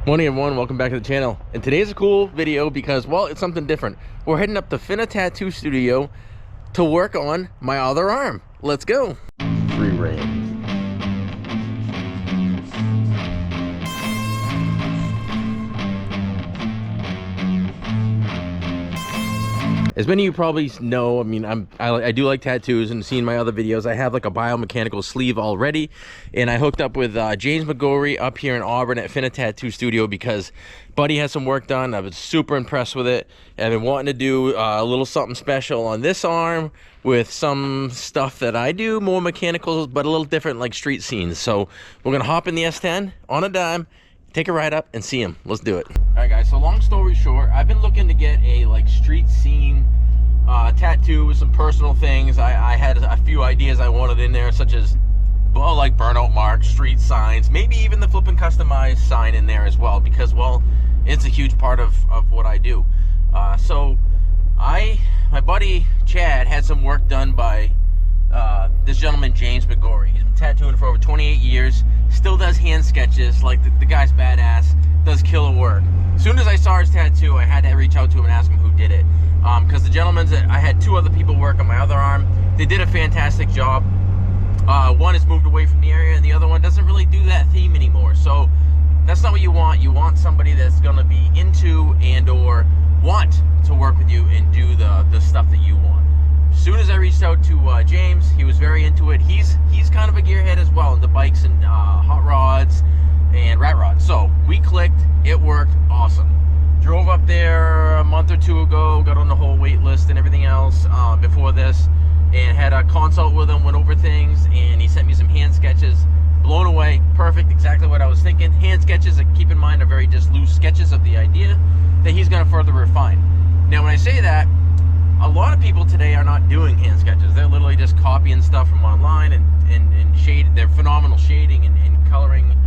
Morning everyone, welcome back to the channel. And today's a cool video because, well, it's something different. We're heading up to Fianna Tattoo Studio to work on my other arm. Let's go. Free reign. As many of you probably know, I mean, I do like tattoos, and seeing my other videos, I have like a biomechanical sleeve already, and I hooked up with James McGorry up here in Auburn at Fianna Tattoo Studio because Buddy has some work done. I was super impressed with it. I've been wanting to do a little something special on this arm with some stuff that I do, more mechanical, but a little different, like street scenes. So we're gonna hop in the S10 on a dime, take a ride up and see him. Let's do it. All right guys, so long story short, I've been looking to get a like street scene tattoo with some personal things. I had a few ideas I wanted in there, such as, well, like burnout marks, street signs, maybe even the flip and customized sign in there as well, because, well, it's a huge part of what I do. So my buddy Chad had some work done by this gentleman James McGorry. He's been tattooing for over 28 years, still does hand sketches. Like the guy's badass, does killer work. As soon as I saw his tattoo, I had to reach out to him and ask him who did it, because the gentleman that I had two other people work on my other arm, they did a fantastic job. One has moved away from the area, and the other one doesn't really do that theme anymore. So that's not what you want. You want somebody that's going to be into and or want to work with you and do the stuff that you want. As soon as I reached out to James, he was very into it. He's kind of a gearhead as well, into bikes and hot rods and rat rods. So we clicked. It worked awesome. Drove up there a month or two ago, got on the whole wait list and everything else before this, and had a consult with him, went over things, and he sent me some hand sketches. Blown away. Perfect. Exactly what I was thinking. Hand sketches, keep in mind, are very just loose sketches of the idea that he's going to further refine. Now, when I say that, a lot of people today are not doing hand sketches. They're literally just copying stuff from online and shade. They're phenomenal shading and coloring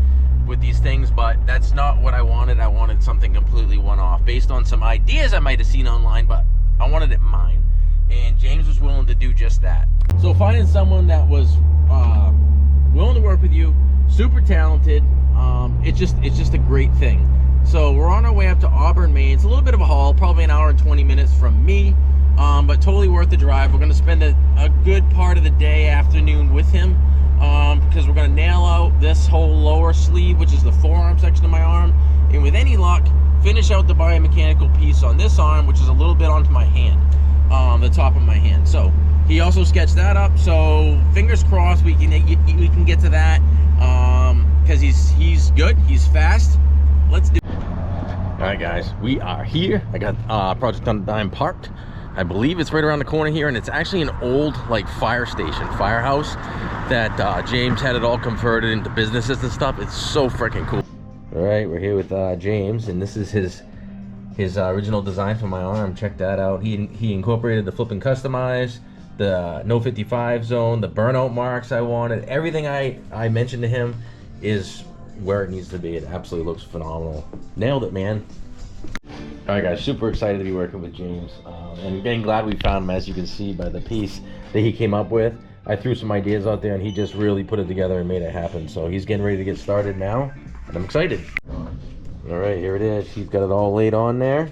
with these things, but that's not what I wanted. I wanted something completely one-off based on some ideas I might have seen online, but I wanted it mine. And James was willing to do just that. So finding someone that was willing to work with you, super talented, it's just a great thing. So we're on our way up to Auburn, Maine. It's a little bit of a haul, probably an hour and 20 minutes from me, but totally worth the drive. We're going to spend a good part of the day, afternoon with him, because we're going to nail out this whole lower sleeve, which is the forearm section of my arm, and with any luck, finish out the biomechanical piece on this arm, which is a little bit onto my hand, the top of my hand. So he also sketched that up, so fingers crossed we can get to that, because he's good, he's fast. Let's do it. All right guys, we are here. I got Project on a Dime parked. I believe it's right around the corner here, and it's actually an old like firehouse that James had it all converted into businesses and stuff. It's so freaking cool. All right, we're here with James, and this is his original design for my arm. Check that out. He incorporated the flip and customize, the no 55 zone, the burnout marks I wanted. Everything I mentioned to him is where it needs to be. It absolutely looks phenomenal. Nailed it, man. All right guys, super excited to be working with James, and again, glad we found him. As you can see by the piece that he came up with, I threw some ideas out there and he just really put it together and made it happen. So he's getting ready to get started now, and I'm excited. All right, here it is. He's got it all laid on there,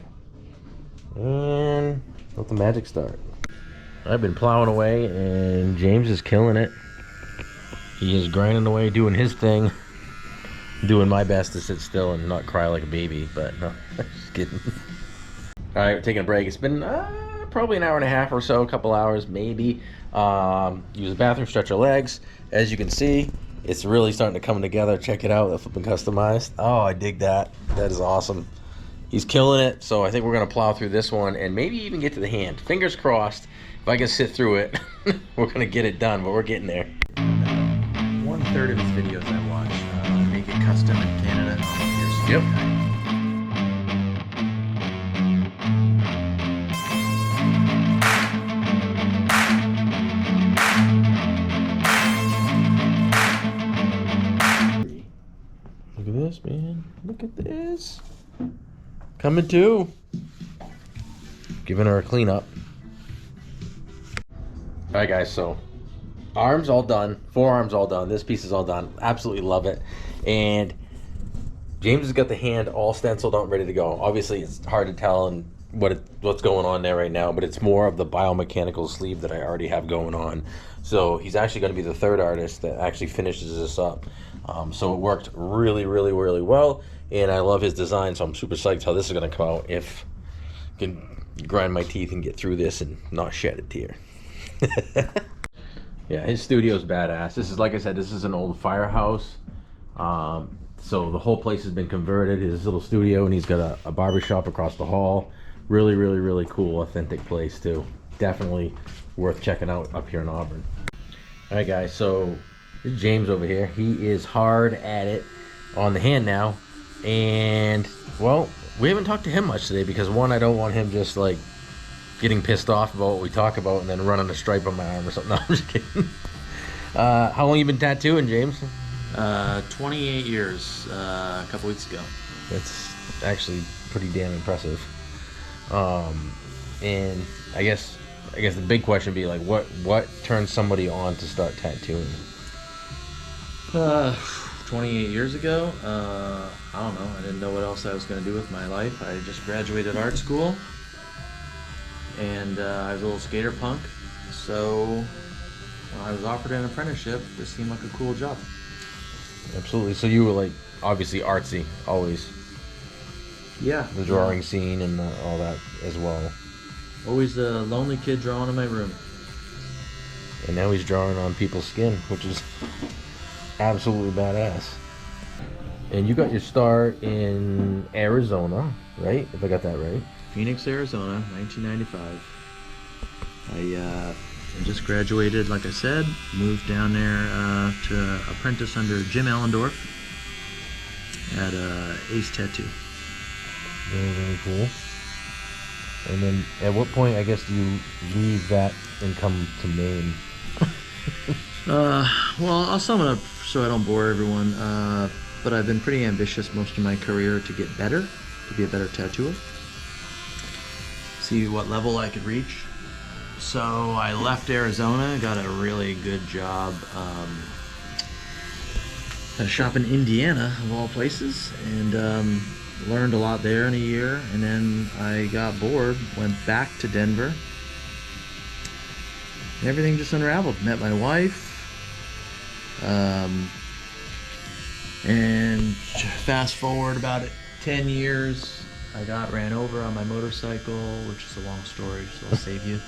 and let the magic start. I've been plowing away and James is killing it. He is grinding away, doing his thing, doing my best to sit still and not cry like a baby, but no, just kidding. All right, we're taking a break. It's been probably an hour and a half or so, a couple hours maybe. Use the bathroom, stretch our legs. As you can see, it's really starting to come together. Check it out, the flipping customized. Oh, I dig that. That is awesome. He's killing it. So I think we're gonna plow through this one and maybe even get to the hand. Fingers crossed. If I can sit through it, we're gonna get it done, but we're getting there. 1/3 of his videos I watch make it custom in Canada. Yep. Look at this, man. Look at this. Coming too. Giving her a cleanup. All right, guys, so arms all done, forearms all done, this piece is all done. Absolutely love it. And James has got the hand all stenciled out, ready to go. Obviously, it's hard to tell and what's going on there right now, but it's more of the biomechanical sleeve that I already have going on. So he's actually going to be the third artist that actually finishes this up. So it worked really, really, really well, and I love his design, so I'm super psyched how this is going to come out if I can grind my teeth and get through this and not shed a tear. Yeah, his studio's badass. This is, like I said, this is an old firehouse. So the whole place has been converted, his little studio, and he's got a barber shop across the hall. Really, really, really cool, authentic place too. Definitely worth checking out up here in Auburn. All right, guys, so this is James over here. He is hard at it on the hand now. And, well, we haven't talked to him much today because, one, I don't want him just, like, getting pissed off about what we talk about and then running a stripe on my arm or something. No, I'm just kidding. How long you been tattooing, James? 28 years, a couple weeks ago. That's actually pretty damn impressive. And I guess the big question would be, like, what turns somebody on to start tattooing? 28 years ago, I don't know. I didn't know what else I was going to do with my life. I just graduated art school, and I was a little skater punk. So when I was offered an apprenticeship, this seemed like a cool job. Absolutely. So you were, like, obviously artsy, always. Yeah. The drawing scene and all that as well. Always a lonely kid drawing in my room. And now he's drawing on people's skin, which is absolutely badass. And you got your start in Arizona, right? If I got that right. Phoenix, Arizona, 1995. I just graduated, like I said, moved down there to apprentice under Jim Allendorf at Ace Tattoo. Very, very cool. And then at what point, I guess, do you leave that and come to Maine? Well, I'll sum it up so I don't bore everyone. But I've been pretty ambitious most of my career to get better, to be a better tattooer. See what level I could reach. So I left Arizona, got a really good job at a shop in Indiana, of all places, and learned a lot there in a year. And then I got bored, went back to Denver, and everything just unraveled. Met my wife, and fast forward about 10 years, I got ran over on my motorcycle, which is a long story, so I'll save you.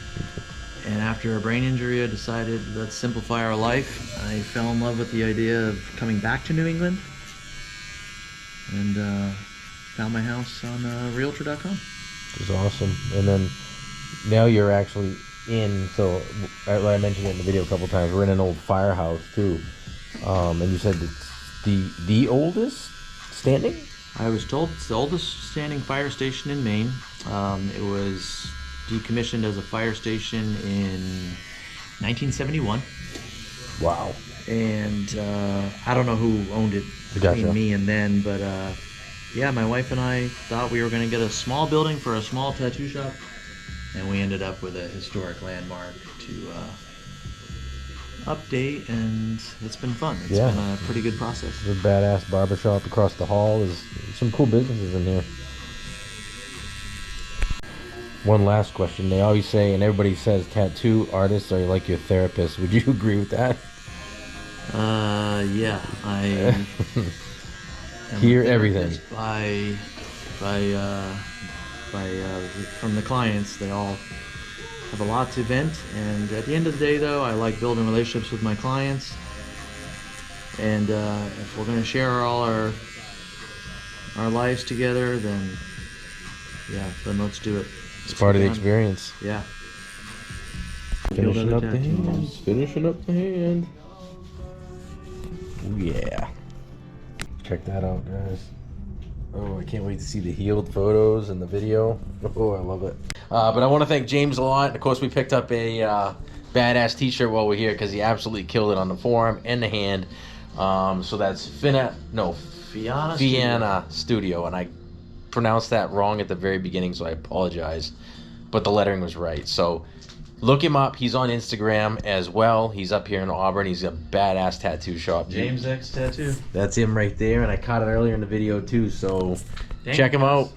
And after a brain injury, I decided, let's simplify our life. I fell in love with the idea of coming back to New England, and found my house on Realtor.com. It's awesome. And then now you're actually in, so I mentioned it in the video a couple times, we're in an old firehouse too. And you said it's the oldest standing? I was told it's the oldest standing fire station in Maine. It was decommissioned as a fire station in 1971. Wow. And I don't know who owned it between me and then, but yeah, my wife and I thought we were going to get a small building for a small tattoo shop, and we ended up with a historic landmark to update, and it's been fun. It's been a pretty good process. There's a badass barbershop across the hall. There's some cool businesses in here. One last question. They always say, and everybody says, tattoo artists are like your therapist. Would you agree with that? Yeah, I hear everything. From the clients, they all have a lot to vent, and at the end of the day, though, I like building relationships with my clients. And if we're going to share all our lives together, then let's do it. It's part of the experience. Yeah. Finishing up the hands. Finishing up the hand. Oh yeah. Check that out, guys. Oh, I can't wait to see the healed photos and the video. Oh, I love it. But I want to thank James a lot. Of course, we picked up a badass t-shirt while we're here because he absolutely killed it on the forearm and the hand. So that's Fianna Studio, and I pronounced that wrong at the very beginning, so I apologize. But the lettering was right. So Look him up. He's on Instagram as well. He's up here in Auburn. He's a badass tattoo shop. James X Tattoo. That's him right there, and I caught it earlier in the video too, so Thank check him you. out.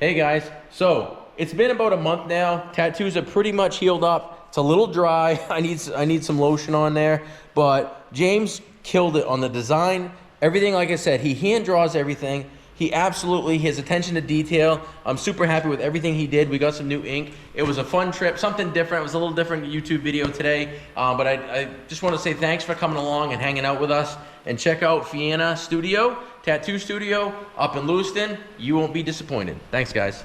Hey guys, so it's been about a month now. Tattoos are pretty much healed up. It's a little dry. I need some lotion on there, but James killed it on the design. Everything, like I said, he hand draws everything. He absolutely, his attention to detail. I'm super happy with everything he did. We got some new ink. It was a fun trip, something different. It was a little different YouTube video today, but I just want to say thanks for coming along and hanging out with us. And check out Fianna Studio, Tattoo Studio up in Lewiston. You won't be disappointed. Thanks, guys.